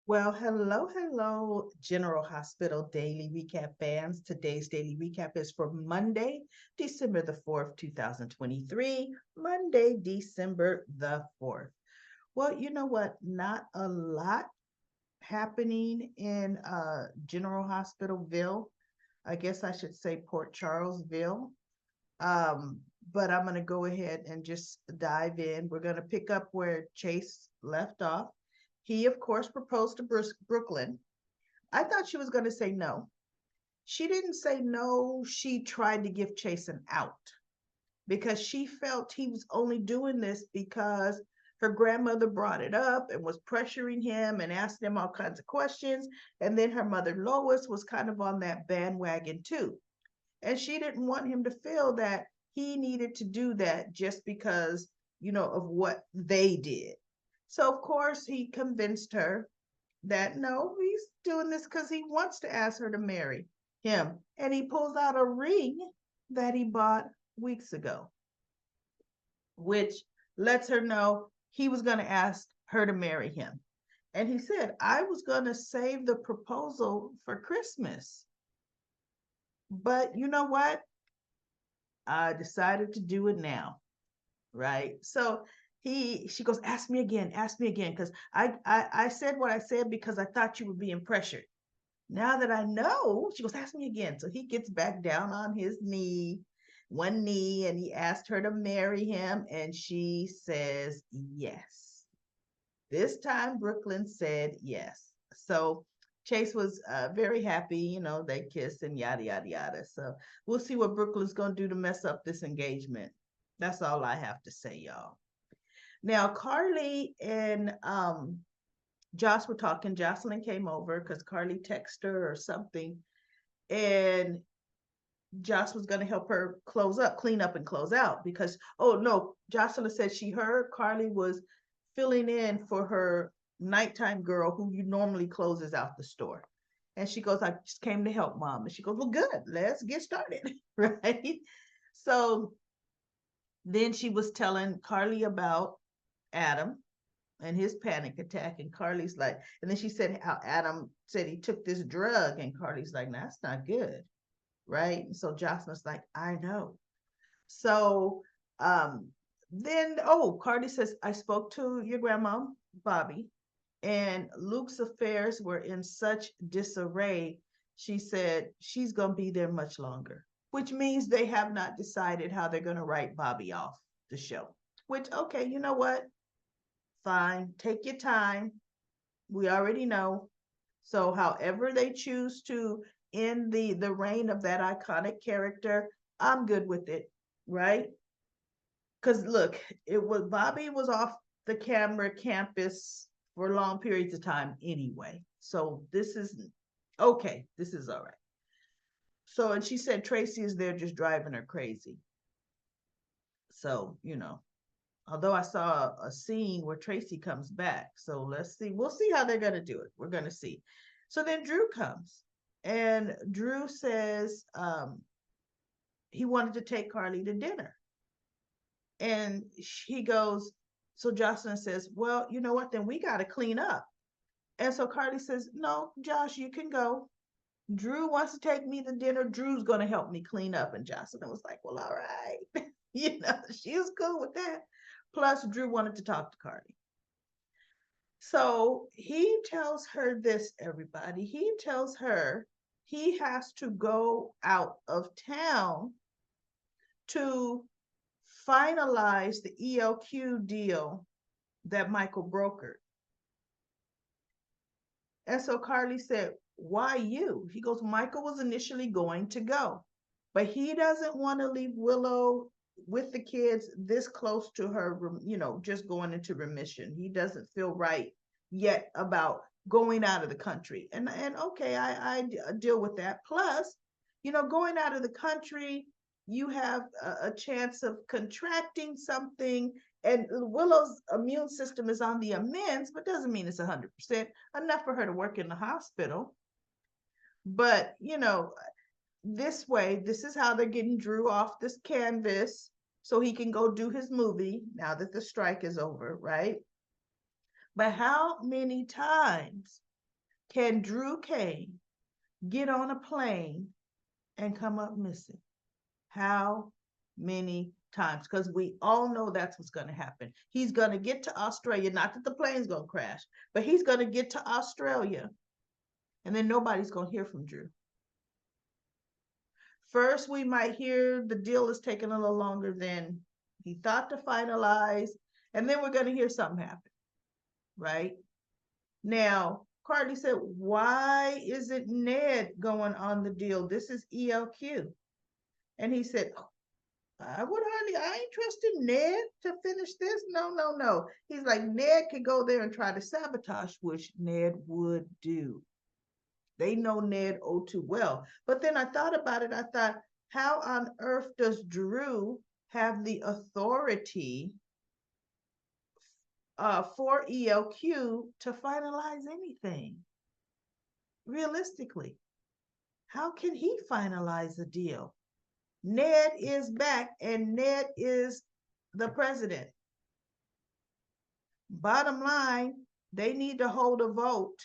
Well, hello, General Hospital Daily Recap fans. Today's daily recap is for Monday, December the 4th, 2023. Monday, December the 4th. Well, you know what? Not a lot happening in General Hospitalville. I guess I should say Port Charlesville. Um, but I'm going to go ahead and just dive in. We're going to pick up where Chase left off. He, of course, proposed to Brooklyn. I thought she was going to say no. She didn't say no. She tried to give Chase an out because she felt he was only doing this because her grandmother brought it up and was pressuring him and asking him all kinds of questions. And then her mother, Lois, was kind of on that bandwagon too. And she didn't want him to feel that he needed to do that just because, of what they did. So, of course, he convinced her that no, he's doing this because he wants to ask her to marry him. And he pulls out a ring that he bought weeks ago, which lets her know he was going to ask her to marry him. And he said, I was going to save the proposal for Christmas. But you know what? I decided to do it now. Right. So she goes, ask me again, because I said what I said because I thought you were being pressured. Now that I know, she goes, ask me again. So he gets back down on his one knee, and he asked her to marry him, and she says yes. This time, Brooklyn said yes. So Chase was very happy. They kissed and yada, yada, yada. So we'll see what Brooklyn's going to do to mess up this engagement. That's all I have to say, y'all. Now, Carly and Josh were talking. Jocelyn came over because Carly texted her or something. And Josh was going to help her clean up and close out because, oh no, Jocelyn said she heard Carly was filling in for her nighttime girl who you normally closes out the store. And she goes, I just came to help mom. And she goes, well, good, let's get started. Right. So then she was telling Carly about Adam and his panic attack. And Carly's like, and then she said how Adam said he took this drug. And Carly's like, nah, that's not good. Right. And so Jocelyn's like, I know. So then, Carly says, I spoke to your grandma, Bobby, and Luke's affairs were in such disarray. She said she's going to be there much longer, which means they have not decided how they're going to write Bobby off the show. Which, okay, you know what? Fine. Take your time. We already know. So, however they choose to end the reign of that iconic character, I'm good with it, right? Because look, it was Bobby was off the camera campus for long periods of time anyway. So this is okay. This is all right. So and she said Tracy is there just driving her crazy. So although I saw a scene where Tracy comes back. So let's see. We'll see how they're gonna do it. We're gonna see. So then Drew comes, and Drew says he wanted to take Carly to dinner. And he goes, so Jocelyn says, well, you know what? Then we got to clean up. And so Carly says, no, Josh, you can go. Drew wants to take me to dinner. Drew's going to help me clean up. And Jocelyn was like, well, all right. She was cool with that. Plus, Drew wanted to talk to Carly. So he tells her this, everybody. He tells her he has to go out of town to finalize the ELQ deal that Michael brokered. And so Carly said, why you? He goes, Michael was initially going to go, but he doesn't want to leave Willow with the kids this close to her, just going into remission. He doesn't feel right yet about going out of the country. And okay, I deal with that. Plus, going out of the country, you have a chance of contracting something. And Willow's immune system is on the amends, but doesn't mean it's 100% enough for her to work in the hospital. But, this way, this is how they're getting Drew off this canvas so he can go do his movie now that the strike is over, right? But how many times Can Drew Kane get on a plane and come up missing? How many times? Because we all know that's what's going to happen. He's going to get to Australia, not that the plane's going to crash, but he's going to get to Australia, and then nobody's going to hear from Drew. First, we might hear the deal is taking a little longer than he thought to finalize, and then we're going to hear something happen, right? Now, Carly said, why isn't Ned going on the deal? This is ELQ. And he said, I ain't trusting Ned to finish this. No, no, no. He's like, Ned could go there and try to sabotage, which Ned would do. They know Ned oh too well. But then I thought about it. I thought, how on earth does Drew have the authority for ELQ to finalize anything? Realistically, how can he finalize a deal? Ned is back and Ned is the president. Bottom line, they need to hold a vote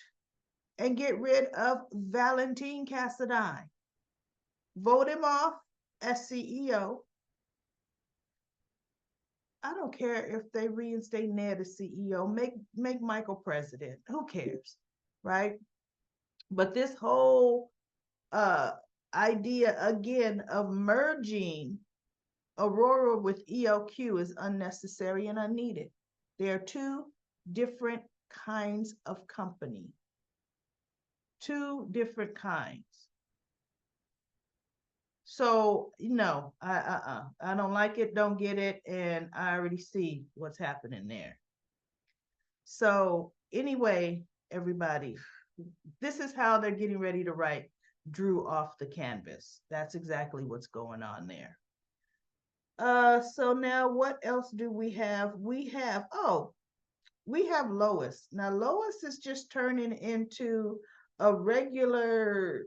and get rid of Valentine Cassadine. Vote him off as CEO. I don't care if they reinstate Ned as CEO. Make Michael president. Who cares, right? But this whole idea again of merging Aurora with ELQ is unnecessary and unneeded. They are two different kinds of company. Two different kinds. So, no, I don't like it, don't get it, and I already see what's happening there. So, anyway, everybody, this is how they're getting ready to write Drew off the canvas. That's exactly what's going on there. So now what else do we have? We have Lois. Now Lois is just turning into a regular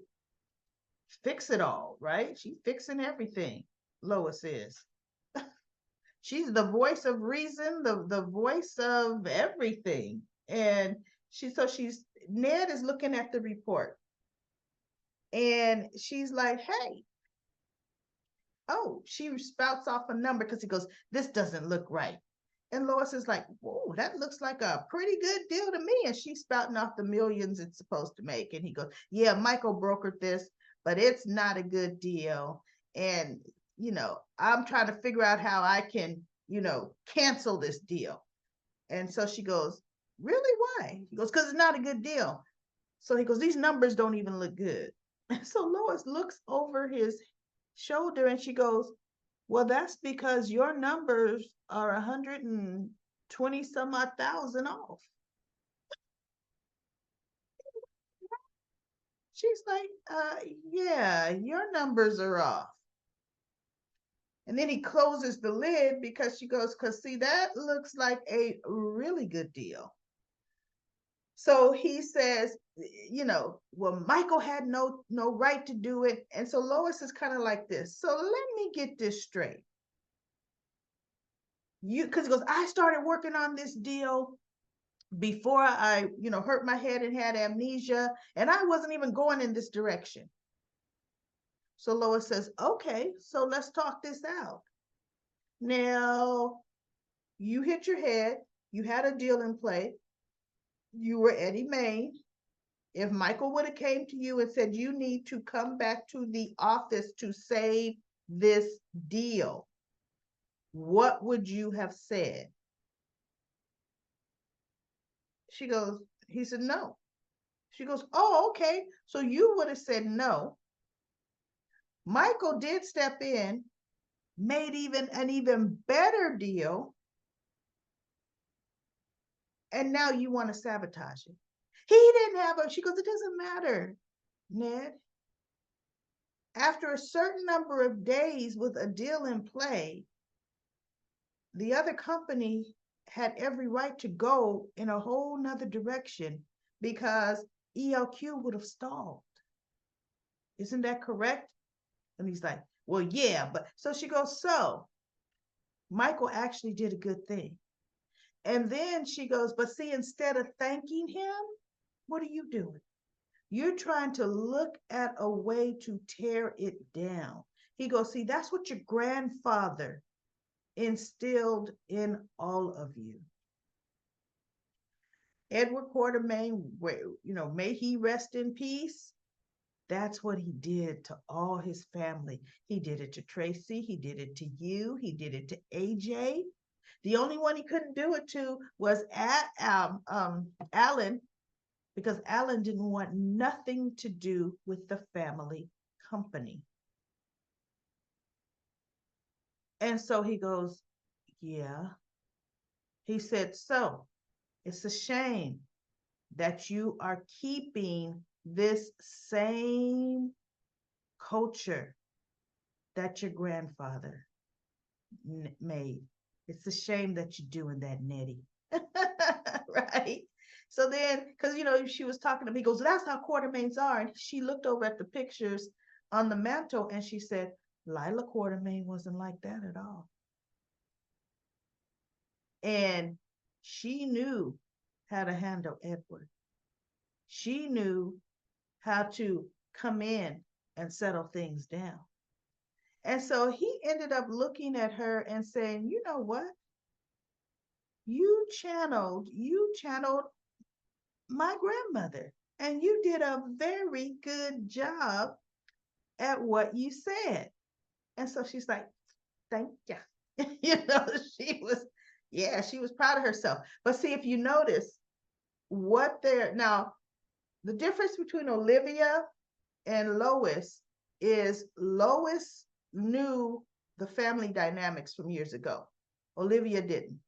fix-it-all, right? She's fixing everything. Lois is. She's the voice of reason, the voice of everything. And Ned is looking at the report. And she's like, hey, oh, she spouts off a number because he goes, this doesn't look right. And Lois is like, whoa, that looks like a pretty good deal to me. And she's spouting off the millions it's supposed to make. And he goes, yeah, Michael brokered this, but it's not a good deal. And, I'm trying to figure out how I can, cancel this deal. And so she goes, really, why? He goes, because it's not a good deal. So he goes, these numbers don't even look good. And so Lois looks over his shoulder and she goes, well, that's because your numbers are 120 some odd thousand off. She's like, yeah, your numbers are off. And then he closes the lid because she goes, because see, that looks like a really good deal. So he says, well, Michael had no right to do it. And so Lois is kind of like this. So let me get this straight. Because he goes, I started working on this deal before I, hurt my head and had amnesia, and I wasn't even going in this direction. So Lois says, okay, so let's talk this out. Now, you hit your head, you had a deal in play, you were Eddie Main. If Michael would have came to you and said, you need to come back to the office to save this deal, what would you have said? He said, no. She goes, oh, okay. So you would have said no. Michael did step in, made an even better deal. And now you want to sabotage it. He didn't have she goes, it doesn't matter, Ned. After a certain number of days with a deal in play, the other company had every right to go in a whole nother direction because ELQ would have stalled. Isn't that correct? And he's like, well, yeah, but so she goes, so Michael actually did a good thing. And then she goes, but see, instead of thanking him, what are you doing? You're trying to look at a way to tear it down. He goes, see, that's what your grandfather instilled in all of you. Edward Quartermain, may he rest in peace. That's what he did to all his family. He did it to Tracy. He did it to you. He did it to AJ. The only one he couldn't do it to was Alan, because Alan didn't want nothing to do with the family company. And so he goes, yeah. He said, so it's a shame that you are keeping this same culture that your grandfather made. It's a shame that you're doing that, Nettie. Right? So then, because she was talking to me, he goes, that's how Quartermains are. And she looked over at the pictures on the mantle and she said, Lila Quartermain wasn't like that at all. And she knew how to handle Edward. She knew how to come in and settle things down. And so he ended up looking at her and saying, you know what? You channeled my grandmother, and you did a very good job at what you said. And so she's like, thank you. She was proud of herself. But see, if you notice now, the difference between Olivia and Lois is Lois knew the family dynamics from years ago. Olivia didn't.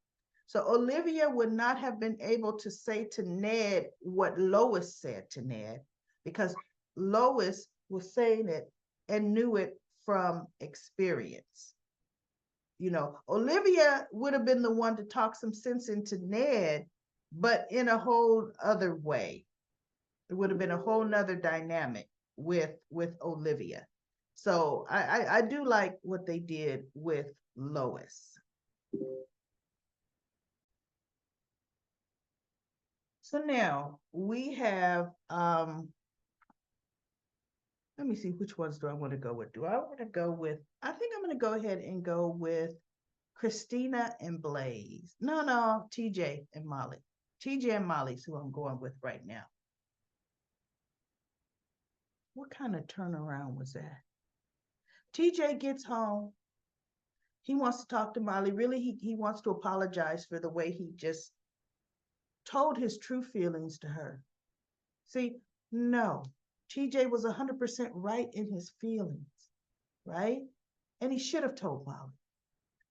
So Olivia would not have been able to say to Ned what Lois said to Ned, because Lois was saying it and knew it from experience. Olivia would have been the one to talk some sense into Ned, but in a whole other way. It would have been a whole nother dynamic with Olivia. So I do like what they did with Lois. So now we have, let me see, which ones do I want to go with? I think I'm going to go ahead and go with Christina and Blaze. No, TJ and Molly. TJ and Molly's who I'm going with right now. What kind of turnaround was that? TJ gets home. He wants to talk to Molly. Really, he wants to apologize for the way he just told his true feelings to her. See, no, TJ was 100% right in his feelings, right? And he should have told Molly.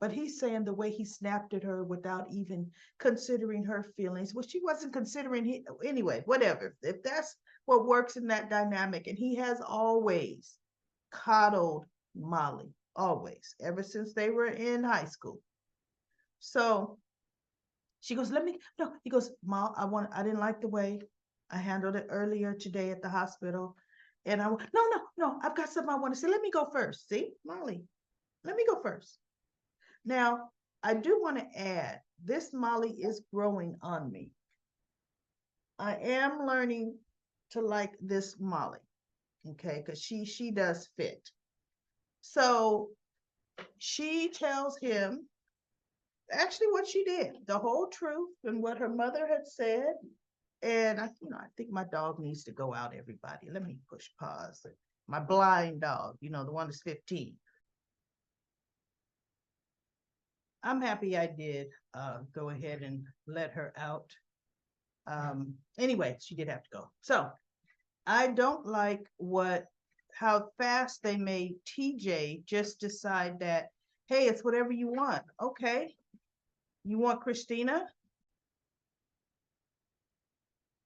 But he's saying the way he snapped at her without even considering her feelings, well, she wasn't considering anyway, whatever. If that's what works in that dynamic, and he has always coddled Molly, always, ever since they were in high school. So she goes, he goes, Mom, I didn't like the way I handled it earlier today at the hospital. And no, I've got something I want to say. Let me go first. See, Molly, let me go first. Now, I do want to add, this Molly is growing on me. I am learning to like this Molly, okay, because she does fit. So she tells him actually what she did, the whole truth and what her mother had said. And I think my dog needs to go out, everybody. Let me push pause. My blind dog, the one that's 15. I'm happy I did go ahead and let her out. Anyway, she did have to go. So I don't like how fast they made TJ just decide that, hey, it's whatever you want. Okay. You want Christina?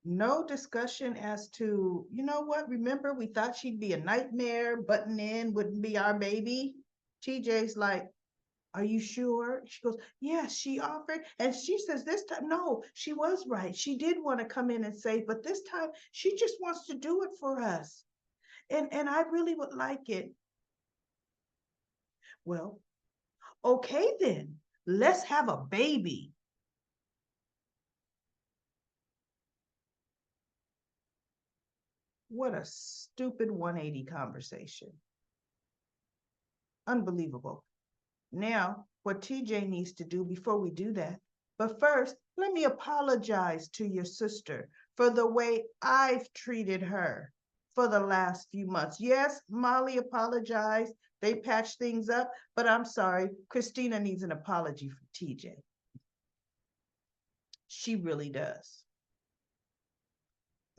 No discussion as to, you know what? Remember, we thought she'd be a nightmare, button in, wouldn't be our baby. TJ's like, are you sure? She goes, yes, she offered. And she says this time, no, she was right. She did want to come in and say, but this time she just wants to do it for us. And I really would like it. Well, okay then, let's have a baby. What a stupid 180 conversation. Unbelievable. Now, what TJ needs to do before we do that, but first, let me apologize to your sister for the way I've treated her for the last few months. Yes, Molly apologized. They patched things up, but I'm sorry. Christina needs an apology from TJ. She really does.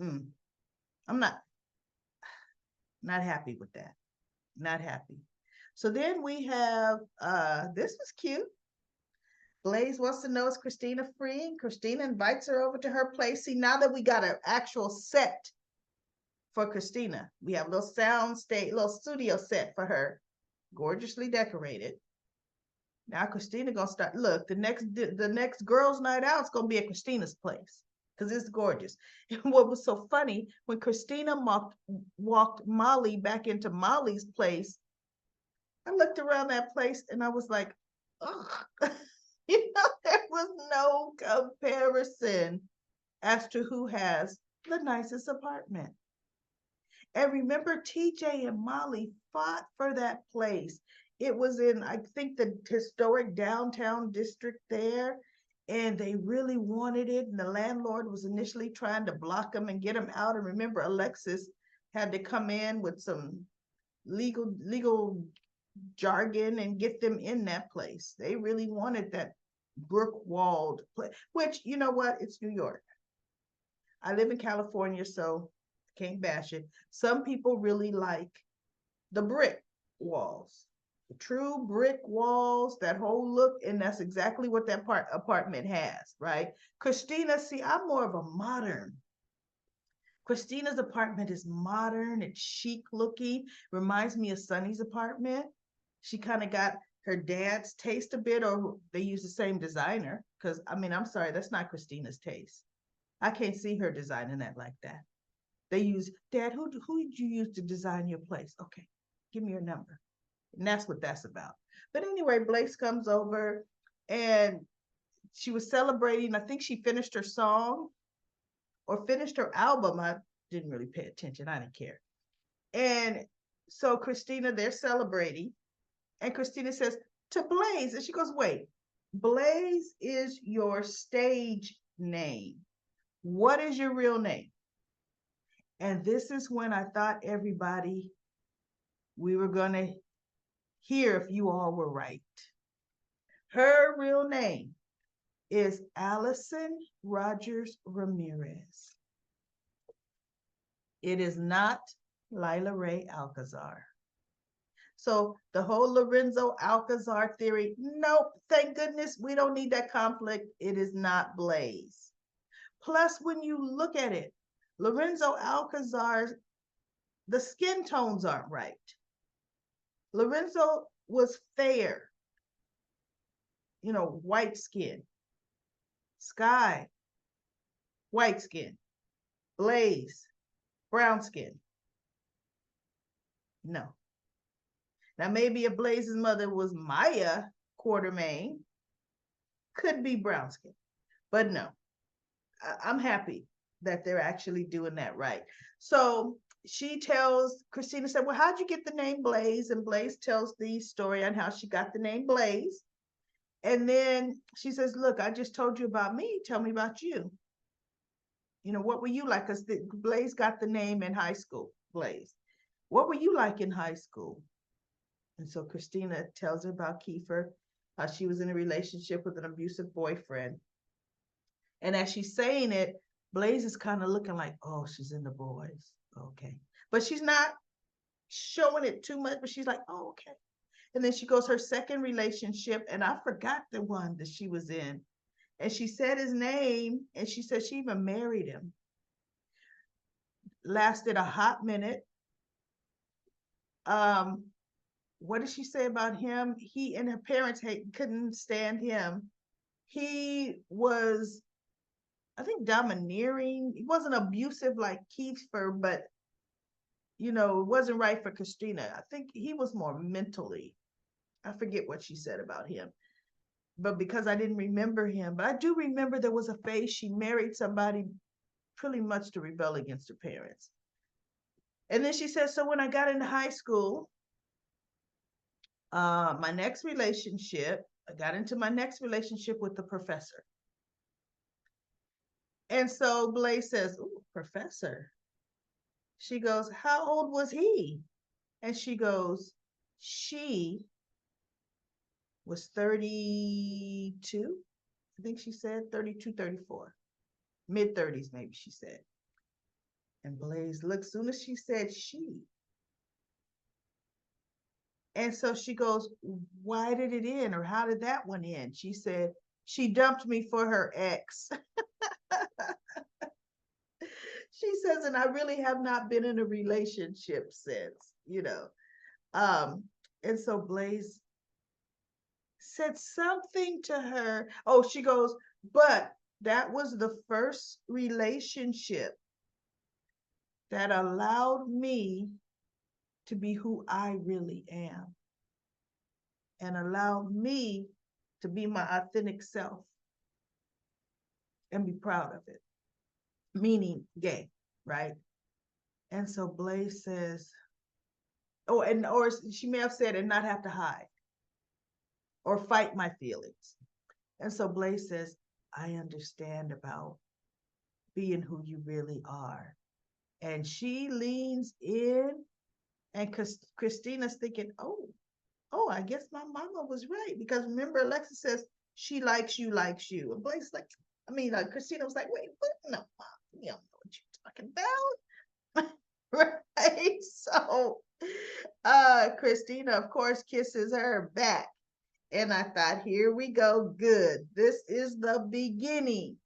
I'm not happy with that. Not happy. So then we have this was cute. Blaze wants to know, is Christina free? Christina invites her over to her place. See, now that we got an actual set for Christina, we have a little sound stage, little studio set for her, gorgeously decorated. Now Christina gonna start. Look, the next girls' night out is gonna be at Christina's place because it's gorgeous. And what was so funny when Christina walked Molly back into Molly's place, I looked around that place and I was like, ugh. There was no comparison as to who has the nicest apartment. And remember, TJ and Molly fought for that place. It was in, I think, the historic downtown district there, and they really wanted it. And the landlord was initially trying to block them and get them out. And remember, Alexis had to come in with some legal jargon and get them in that place. They really wanted that brick walled place, which, you know what? It's New York. I live in California, so I can't bash it. Some people really like the brick walls, the true brick walls, that whole look, and that's exactly what that apartment has, right? Christina, see, I'm more of a modern. Christina's apartment is modern, it's chic looking, reminds me of Sonny's apartment. She kind of got her dad's taste a bit, or they use the same designer. Because I mean, I'm sorry, that's not Christina's taste. I can't see her designing that like that. They use, Dad, who did you use to design your place? Okay, give me your number. And that's what that's about. But anyway, Blaze comes over and she was celebrating. I think she finished her song or finished her album. I didn't really pay attention. I didn't care. And so Christina, they're celebrating. And Christina says to Blaze, and she goes, wait, Blaze is your stage name. What is your real name? And this is when I thought everybody, we were going to hear if you all were right. Her real name is Allison Rogers Ramirez. It is not Lila Ray Alcazar. So the whole Lorenzo Alcazar theory, nope, thank goodness we don't need that conflict. It is not Blaze. Plus, when you look at it, Lorenzo Alcazar, the skin tones aren't right. Lorenzo was fair, white skin. Sky, white skin. Blaze, brown skin. No. Now, maybe if Blaze's mother was Maya Quartermain, could be brown skin. But no, I'm happy that they're actually doing that right. So she tells, Christina said, well, how'd you get the name Blaze? And Blaze tells the story on how she got the name Blaze. And then she says, look, I just told you about me. Tell me about you. What were you like? Because Blaze got the name in high school, Blaze. What were you like in high school? And so Christina tells her about Kiefer, how she was in a relationship with an abusive boyfriend. And as she's saying it, Blaze is kind of looking like, oh, she's in the boys. Okay. But she's not showing it too much, but she's like, oh, okay. And then she goes her second relationship, and I forgot the one that she was in. And she said his name, and she said she even married him. Lasted a hot minute. What did she say about him? He and her parents couldn't stand him. He was, I think, domineering. He wasn't abusive like Kiefer, but it wasn't right for Christina. I think he was more mentally. I forget what she said about him, but because I didn't remember him, but I do remember there was a phase she married somebody pretty much to rebel against her parents. And then she says, so when I got into high school, my next relationship, I got into my next relationship with the professor. And so Blaze says, ooh, professor. She goes, how old was he? And she goes, she was 32. I think she said 32, 34, mid 30s, maybe she said. And Blaze looked, soon as she said she. And so she goes, why did it end? Or how did that one end? She said, she dumped me for her ex. She says, and I really have not been in a relationship since. Um, and so Blaze said something to her. Oh, she goes, but that was the first relationship that allowed me to be who I really am and allowed me to be my authentic self and be proud of it, meaning gay, right? And so Blaze says, oh, and or she may have said, and not have to hide or fight my feelings. And so Blaze says, I understand about being who you really are. And she leans in, and Christina's thinking, oh, I guess my mama was right. Because remember, Alexa says, she likes you, likes you. And Blake's like, Christina was like, wait, what? No, Mom, you don't know what you're talking about. Right? So Christina, of course, kisses her back. And I thought, here we go. Good. This is the beginning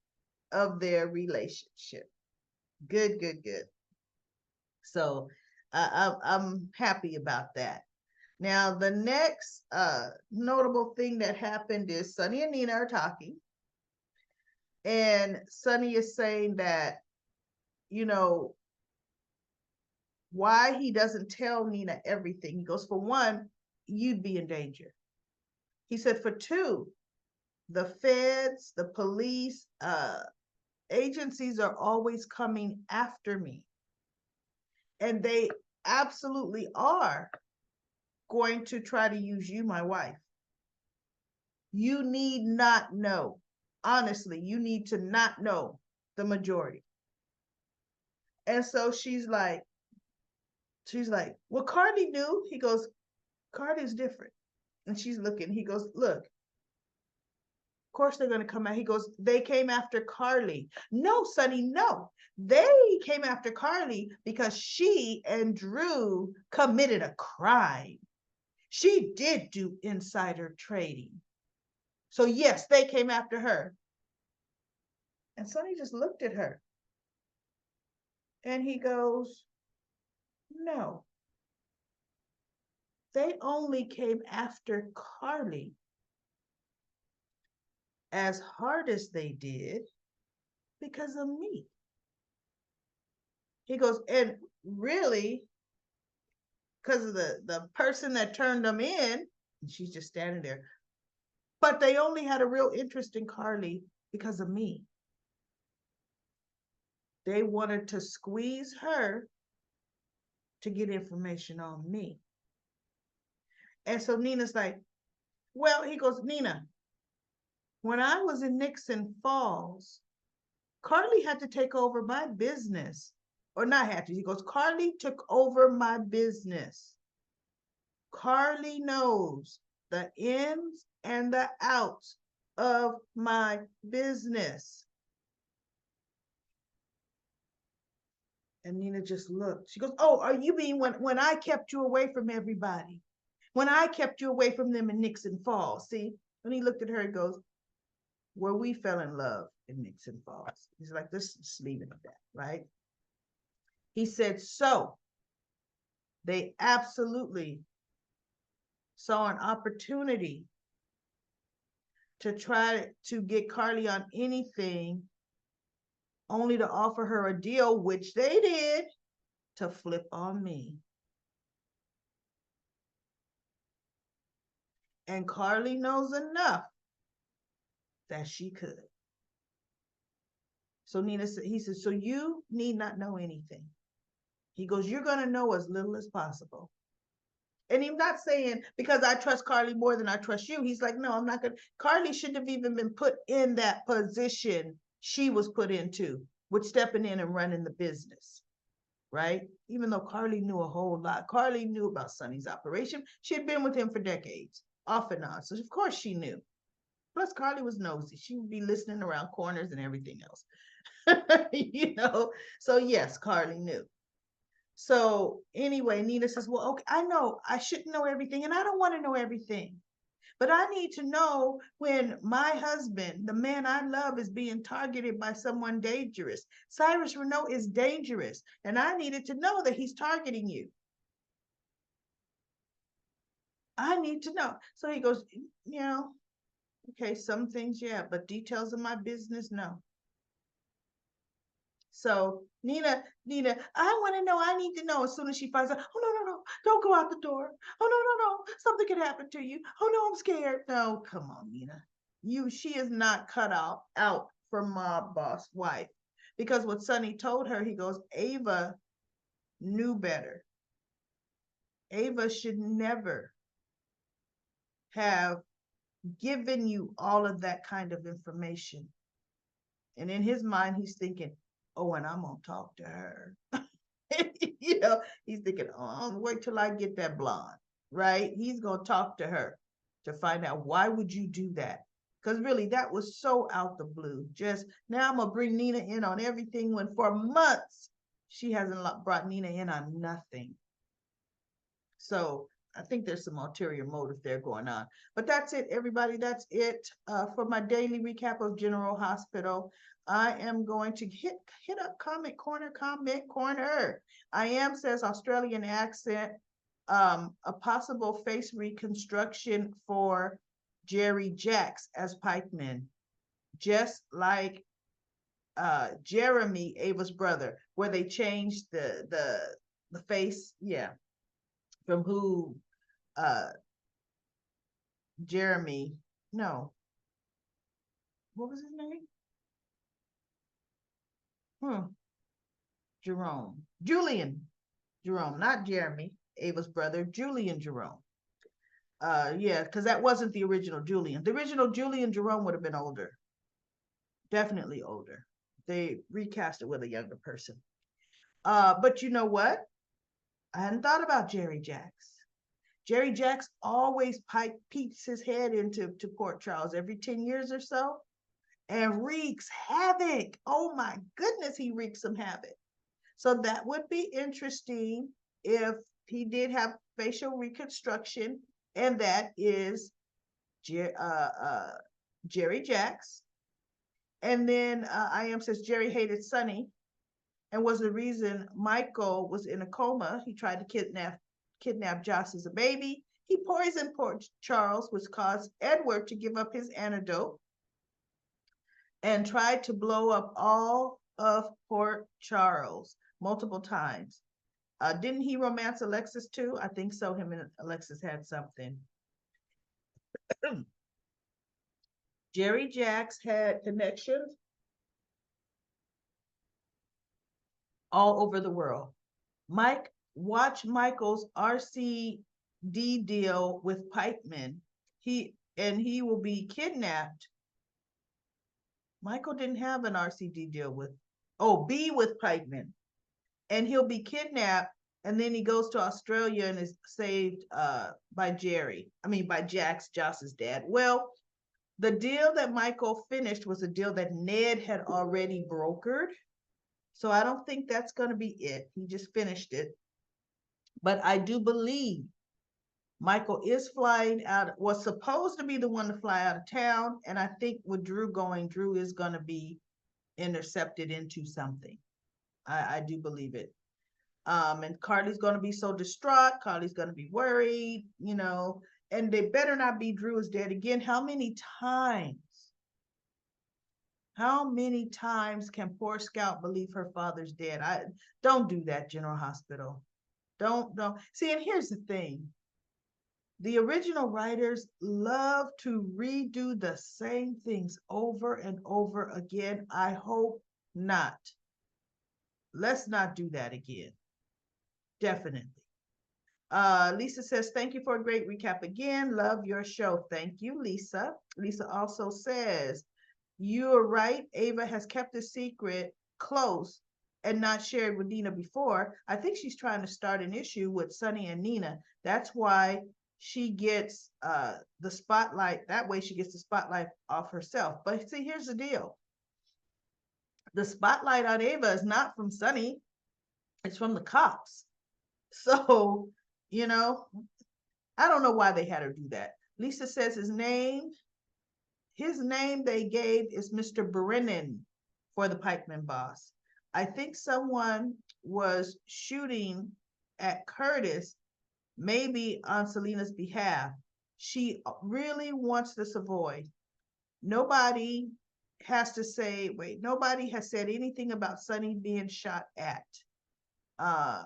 of their relationship. Good, good, good. So I'm happy about that. Now, the next notable thing that happened is Sonny and Nina are talking. And Sonny is saying that, you know, why he doesn't tell Nina everything. He goes, for one, you'd be in danger. He said, for two, the feds, the police, agencies are always coming after me. And they absolutely are going to try to use you, my wife. You need not know. Honestly, you need to not know the majority. And so she's like, well, Carly knew. He goes, Carly's different. And she's looking. He goes, look, of course they're going to come out. He goes, they came after Carly. No, Sonny, no. They came after Carly because she and Drew committed a crime. She did do insider trading. So yes, they came after her. And Sonny just looked at her. And he goes, no. They only came after Carly as hard as they did because of me. He goes, and really, because of the person that turned them in, and she's just standing there. But they only had a real interest in Carly because of me. They wanted to squeeze her to get information on me. And so Nina's like, well, he goes, Nina, when I was in Nixon Falls, Carly had to take over my business. Or not had to. He goes, Carly took over my business. Carly knows the ins and the outs of my business. And Nina just looked. She goes, oh, are you mean when I kept you away from everybody? When I kept you away from them in Nixon Falls? See, when he looked at her, he goes, where we fell in love in Nixon Falls. He's like, let's just leave it at that, right? He said, so they absolutely saw an opportunity to try to get Carly on anything, only to offer her a deal, which they did, to flip on me. And Carly knows enough that she could. So Nina said, he said, so you need not know anything. He goes, you're going to know as little as possible. And he's not saying because I trust Carly more than I trust you. He's like, no, I'm not going to. Carly shouldn't have even been put in that position she was put into with stepping in and running the business, right? Even though Carly knew a whole lot. Carly knew about Sonny's operation. She had been with him for decades, off and on. So, of course, she knew. Plus, Carly was nosy. She would be listening around corners and everything else. So yes, Carly knew. So anyway, Nina says, well, okay, I know I shouldn't know everything and I don't want to know everything, but I need to know when my husband, the man I love, is being targeted by someone dangerous. Cyrus Renault is dangerous and I needed to know that he's targeting you. I need to know. So he goes, okay, some things, yeah, but details of my business, no. So Nina, I want to know. I need to know as soon as she finds out. Oh no, don't go out the door. Oh no, something could happen to you. Oh no, I'm scared. No, come on, Nina. She is not cut out for mob boss wife, because what Sonny told her, he goes, Ava knew better. Ava should never have given you all of that kind of information. And in his mind, he's thinking, oh, and I'm gonna talk to her. He's thinking, oh, I'll wait till I get that blonde, right? He's gonna talk to her to find out why would you do that? Because really, that was so out the blue. Just now, I'm gonna bring Nina in on everything when for months she hasn't brought Nina in on nothing. So I think there's some ulterior motive there going on. But that's it, everybody. That's it for my daily recap of General Hospital. I am going to hit up comment corner. I am says Australian accent, a possible face reconstruction for Jerry Jacks as Pikeman, just like Jeremy, Ava's brother, where they changed the face, yeah, from who Jeremy, no, what was his name? Julian Jerome, not Jeremy, Ava's brother, Julian Jerome. Yeah, because that wasn't the original Julian. The original Julian Jerome would have been older, definitely older. They recast it with a younger person. But you know what? I hadn't thought about Jerry Jacks. Jerry Jacks always peeks his head into Port Charles every 10 years or so and wreaks havoc. Oh my goodness, he wreaks some havoc. So that would be interesting if he did have facial reconstruction, and that is Jerry Jacks. And then I am says Jerry hated Sonny and was the reason Michael was in a coma. He tried to kidnap Joss as a baby. He poisoned Port Charles, which caused Edward to give up his antidote and tried to blow up all of Port Charles multiple times. Didn't he romance Alexis too? I think so. Him and Alexis had something. Jerry Jacks had connections all over the world. Watch Michael's RCD deal with Pikeman. He will be kidnapped. Michael didn't have an RCD deal with, B with Pikeman. And he'll be kidnapped, and then he goes to Australia and is saved by Jax, Joss's dad. Well, the deal that Michael finished was a deal that Ned had already brokered. So I don't think that's going to be it. He just finished it. But I do believe Michael is flying out, was supposed to be the one to fly out of town. And I think with Drew going, Drew is going to be intercepted into something. I do believe it. And Carly's going to be so distraught. Carly's going to be worried, and they better not be Drew is dead again. How many times can poor Scout believe her father's dead? Don't do that, General Hospital. Don't. See, and here's the thing. The original writers love to redo the same things over and over again. I hope not. Let's not do that again. definitely. Lisa says, thank you for a great recap again. Love your show. Thank you, Lisa. Lisa also says, you're right. Ava has kept the secret close and not shared with Nina before. I think she's trying to start an issue with Sonny and Nina. That's why she gets the spotlight. That way she gets the spotlight off herself. But see, here's the deal. The spotlight on Ava is not from Sonny. It's from the cops. So, you know, I don't know why they had her do that. Lisa says his name they gave is Mr. Brennan for the pikeman boss. I think someone was shooting at Curtis, maybe on Selena's behalf. She really wants the Savoy. Nobody nobody has said anything about Sonny being shot at. Uh,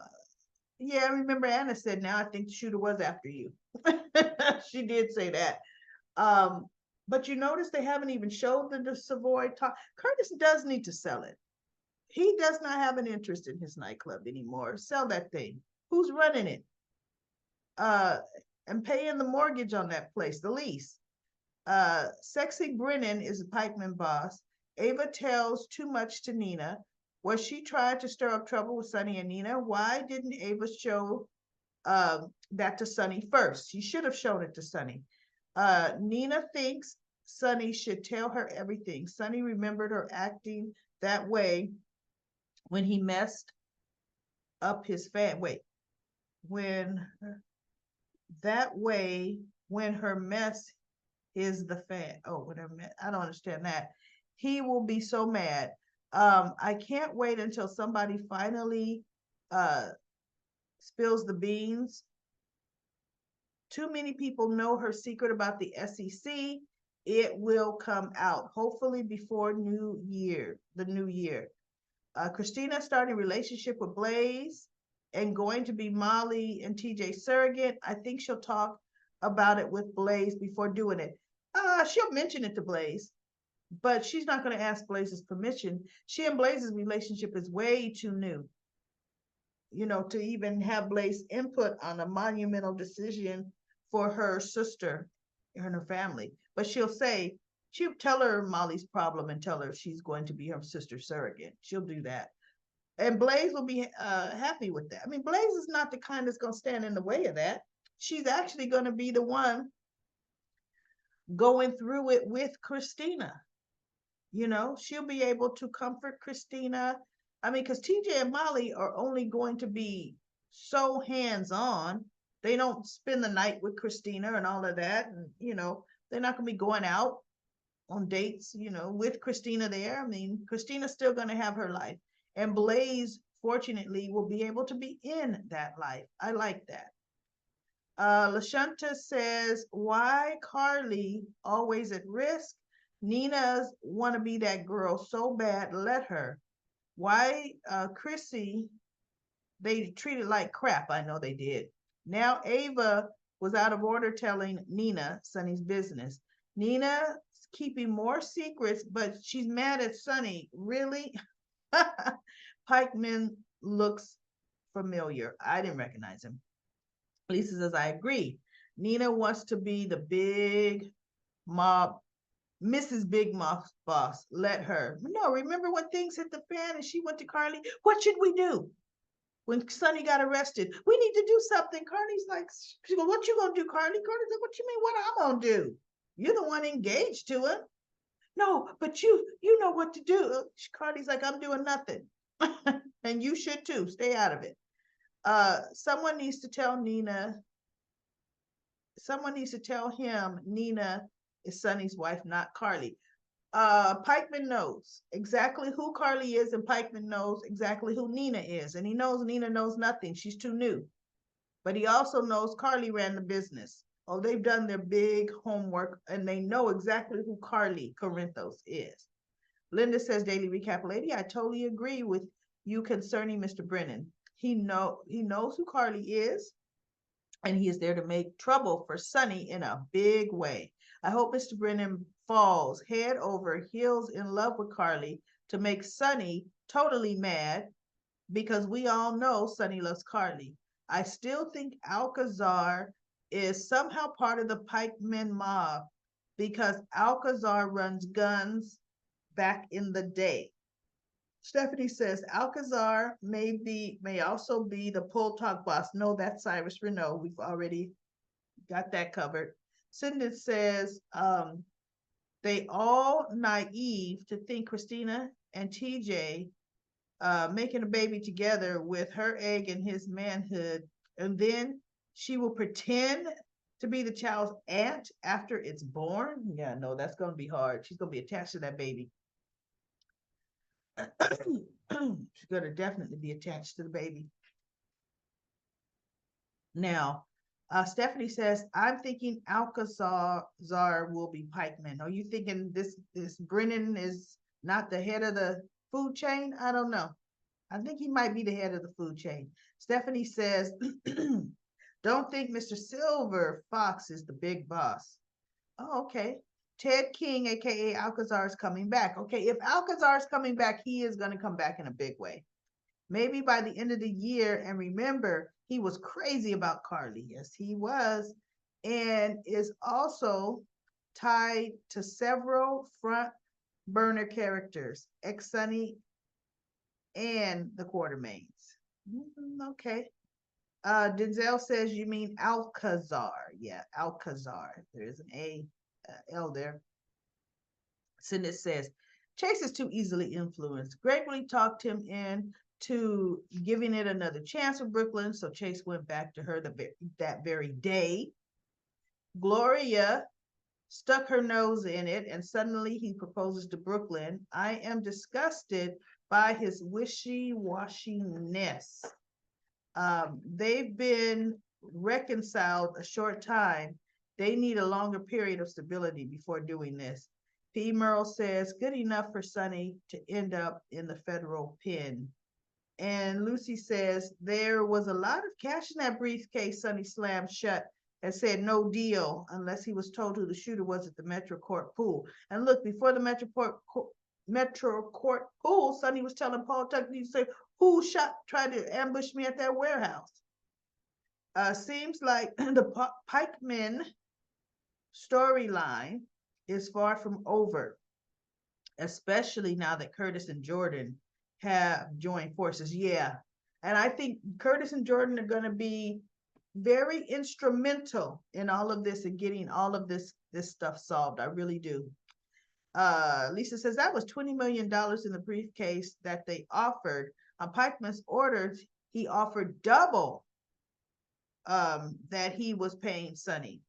yeah, I remember Anna said, now I think the shooter was after you. She did say that. Um, but you notice they haven't even showed the Savoy talk. Curtis does need to sell it. He does not have an interest in his nightclub anymore. Sell that thing. Who's running it? Uh, and paying the mortgage on that place, the lease. Sexy Brennan is a pikeman boss. Ava tells too much to Nina. Was she trying to stir up trouble with Sonny and Nina? Why didn't Ava show that to Sonny first? She should have shown it to Sonny. Nina thinks Sonny should tell her everything. Sonny remembered her acting that way when he messed up his fan. Wait, when that way when her mess is the fan. Oh, whatever. I don't understand that. He will be so mad. I can't wait until somebody finally uh, spills the beans. Too many people know her secret about the SEC. It will come out, hopefully before the new year. Christina starting a relationship with Blaze and going to be Molly and TJ surrogate. I think she'll talk about it with Blaze before doing it. She'll mention it to Blaze, but she's not going to ask Blaze's permission. She and Blaze's relationship is way too new, to even have Blaze input on a monumental decision for her sister and her family. But she'll tell her Molly's problem and tell her she's going to be her sister's surrogate. She'll do that. And Blaze will be happy with that. I mean, Blaze is not the kind that's going to stand in the way of that. She's actually going to be the one going through it with Christina. She'll be able to comfort Christina. I mean, because TJ and Molly are only going to be so hands on. They don't spend the night with Christina and all of that. And, they're not going to be going out on dates, with Christina there. I mean, Christina's still going to have her life. And Blaze, fortunately, will be able to be in that life. I like that. Lashunta says, why Carly always at risk? Nina's want to be that girl so bad, let her. Why Chrissy, they treated like crap. I know they did. Now Ava was out of order telling Nina Sonny's business. Nina's keeping more secrets, but she's mad at Sonny. Really? Pikeman looks familiar. I didn't recognize him. Lisa says, I agree. Nina wants to be the big mob, Mrs. Big Mob boss. Let her. No, remember when things hit the fan and she went to Carly? What should we do? When Sonny got arrested, we need to do something. Carly's like, she goes, what you gonna do, Carly? Carly's like, what you mean, what I'm gonna do? You're the one engaged to him. No, but you know what to do. Carly's like, I'm doing nothing. And you should too. Stay out of it. Someone needs to tell him Nina is Sonny's wife, not Carly. Pikeman knows exactly who Carly is, and Pikeman knows exactly who Nina is. And he knows Nina knows nothing. She's too new. But he also knows Carly ran the business. Oh, they've done their big homework and they know exactly who Carly Corinthos is. Linda says, daily recap lady, I totally agree with you concerning Mr. Brennan. He knows who Carly is, and he is there to make trouble for Sonny in a big way. I hope Mr. Brennan falls head over heels in love with Carly to make Sonny totally mad, because we all know Sonny loves Carly. I still think Alcazar is somehow part of the pikemen mob because Alcazar runs guns back in the day. Stephanie says Alcazar may also be the pull talk boss. No, that's Cyrus Renault. We've already got that covered. Cindy says they all naive to think Christina and TJ making a baby together with her egg and his manhood, and then she will pretend to be the child's aunt after it's born. Yeah, no, that's going to be hard. She's going to be attached to that baby. She's going to definitely be attached to the baby. Now, Stephanie says, I'm thinking Alcazar will be pikeman. Are you thinking this Brennan is not the head of the food chain? I don't know. I think he might be the head of the food chain. Stephanie says, don't think Mr. Silver Fox is the big boss. Oh, okay. Ted King, aka Alcazar, is coming back. Okay, if Alcazar is coming back, he is going to come back in a big way. Maybe by the end of the year. And remember, he was crazy about Carly. Yes, he was. And is also tied to several front burner characters, ex Sonny and the Quartermains. Okay. Denzel says you mean Alcazar. Yeah, Alcazar. There's an L there. Cindy says Chase is too easily influenced. Gregory talked him in to giving it another chance with Brooklyn, so Chase went back to her that very day. Gloria stuck her nose in it, and suddenly he proposes to Brooklyn. I am disgusted by his wishy-washiness. They've been reconciled a short time. They need a longer period of stability before doing this. P. Merle says, good enough for Sonny to end up in the federal pen. And Lucy says, there was a lot of cash in that briefcase Sonny slammed shut and said no deal unless he was told who the shooter was at the Metro Court pool. And look, before the Metro Court pool, Sonny was telling Paul Tucker, he said, who tried to ambush me at that warehouse? Seems like the pikemen storyline is far from over, especially now that Curtis and Jordan have joined forces. Yeah. And I think Curtis and Jordan are going to be very instrumental in all of this and getting all of this stuff solved. I really do. Lisa says that was $20 million in the briefcase that they offered. On Pikeman's orders, he offered double that he was paying Sonny.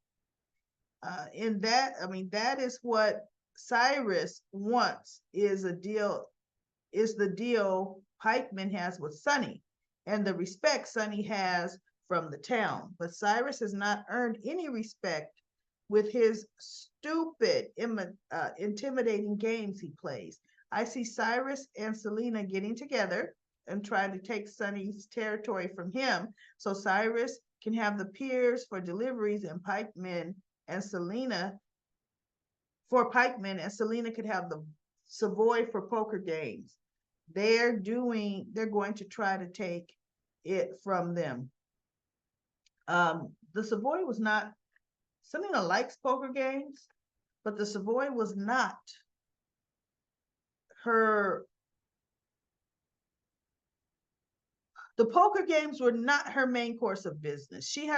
In that, I mean, that is what Cyrus wants is the deal Pikeman has with Sonny and the respect Sonny has from the town. But Cyrus has not earned any respect with his stupid, intimidating games he plays. I see Cyrus and Selena getting together and trying to take Sonny's territory from him so Cyrus can have the piers for deliveries and Pikemen and Selena for Pikemen, and Selena could have the Savoy for poker games. They're going to try to take it from them. The Savoy was not, Selena likes poker games, but the Savoy was not her, the poker games were not her main course of business. She's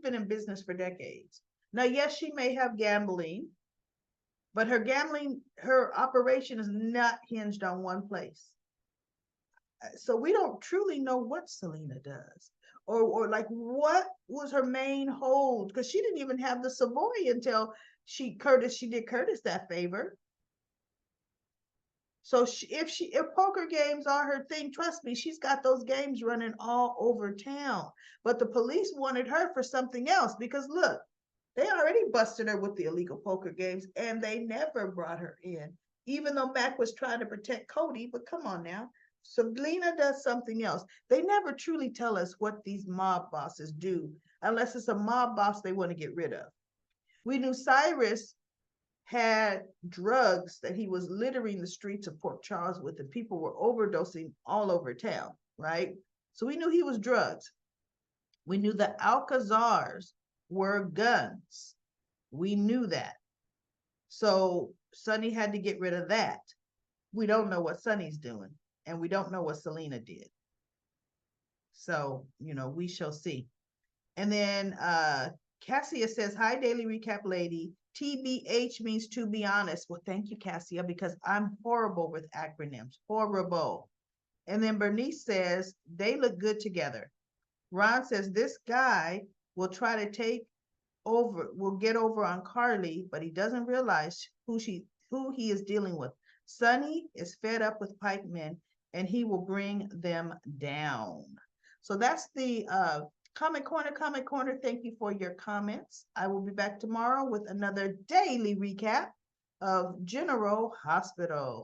been in business for decades. Now, yes, she may have gambling, but her operation is not hinged on one place. So we don't truly know what Selena does or like what was her main hold, because she didn't even have the Savoy until she did Curtis that favor. So if poker games are her thing, trust me, she's got those games running all over town. But the police wanted her for something else because look, they already busted her with the illegal poker games and they never brought her in, even though Mac was trying to protect Cody. But come on now. Selena does something else. They never truly tell us what these mob bosses do unless it's a mob boss they want to get rid of. We knew Cyrus had drugs that he was littering the streets of Port Charles with, and people were overdosing all over town, right? So we knew he was drugs. We knew the Alcazars were guns. We knew that. So Sonny had to get rid of that. We don't know what Sonny's doing, and we don't know what Selena did. So, we shall see. And then Cassia says, "Hi, Daily Recap Lady. TBH means to be honest." Well, thank you, Cassia, because I'm horrible with acronyms. Horrible. And then Bernice says, "They look good together." Ron says, "This guy will try to will get over on Carly, but he doesn't realize who he is dealing with. Sonny is fed up with pikemen, and he will bring them down." So that's the comment corner. Comment corner. Thank you for your comments. I will be back tomorrow with another daily recap of General Hospital.